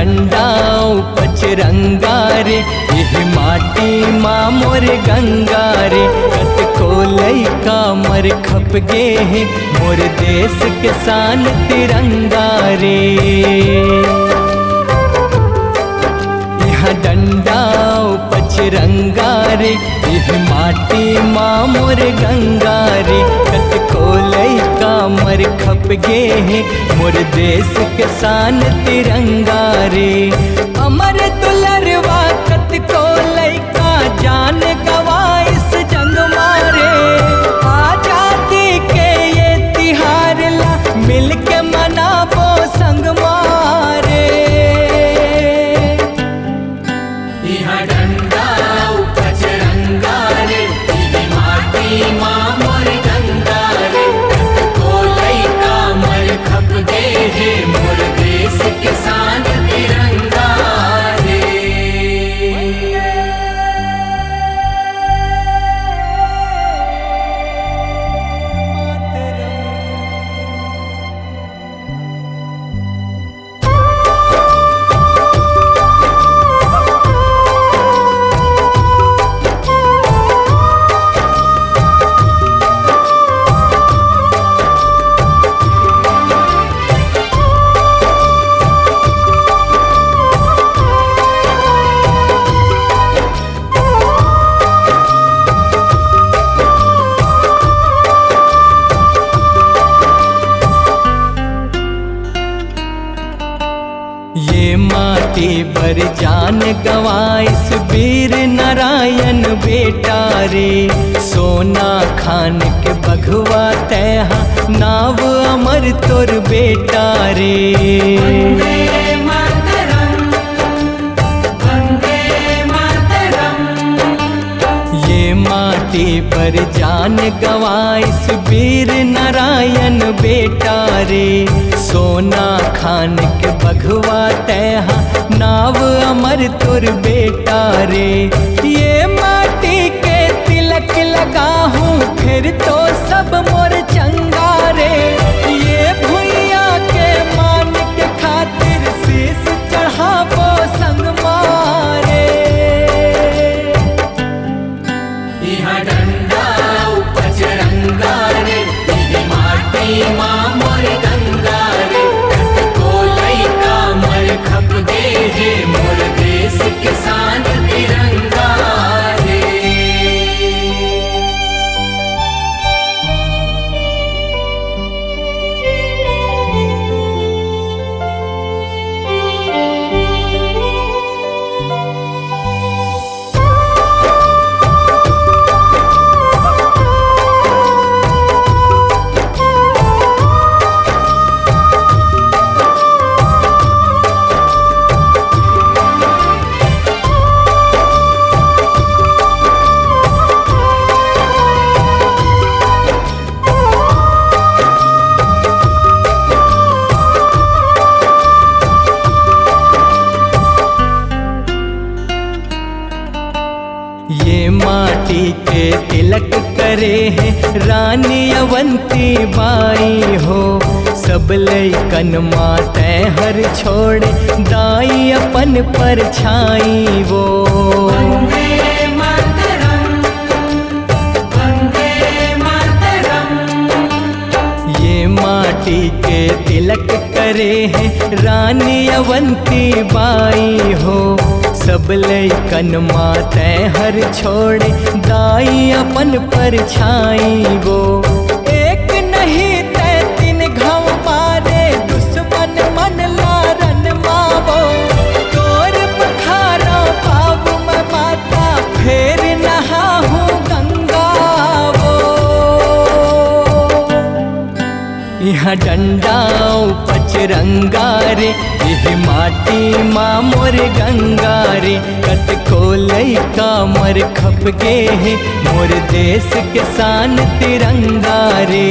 डंडा पचरंगा रे, यह माटी माँ मोर गंगा रे। कत को लइका मर खप गे है, मोर देश के शान तिरंगा रे। डंडा पचरंगा रे, यह माटी माँ मोर गंगा रे। कत को लइका मर खप गे है, मोर देश के शान तिरंगा रे। अमर दुलरवा कत को लइका जान गवा इस जंग मारे। आजादी के ये तिहार ला मिल के मनाबो संग मारे। डंडा पचरंगा रे, यह माटी माँ मोर गंगा रे। कत को लइका मर खप गे है, मोर देश के शान तिरंगा रे। ये माटी पर जान गवाइस वीर नारायण बेटा रे। सोना खान के बघवा तैहा नाव अमर तोर बेटा रे। वंदे मातरम, वंदे मातरम। ये माटी पर जान गवाइस वीर नारायण बेटा रे। सोना खान के बघवा तैहा नाव अमर तुर बेटा रे। ये माटी के तिलक लगा हूँ फिर तो सब मोर चंगा रे। ये भुइया के मान के खातिर शीश चढ़ाबो संग मारे। यह डंडा पचरंगा रे, यह माटी माँ मोर गंगा रे। कत को लइका मर खप गे है, मोर देश के शान तिरंगा रे। ये माटी के तिलक करे है रानी अवंती बाई हो। सब लइकन माते हर छोड़े दाई अपन पर छाई वो। वंदे मातरम, वंदे मातरम। ये माटी के तिलक करे है रानी अवंती बाई हो। सब लइकन माते हर छोड़े दाई अपन पर छाई वो। एक नहीं ते तीन घाव मारे दुश्मन मन लारन मावो। तोर पखारा पाव में माता फेर नहा हूँ गंगा वो। यहाँ डंडा पचरंगा रे, यह माटी माँ मोर गंगा रे। कत को लइका मर खप गे है, मोर देश के शान तिरंगा रे।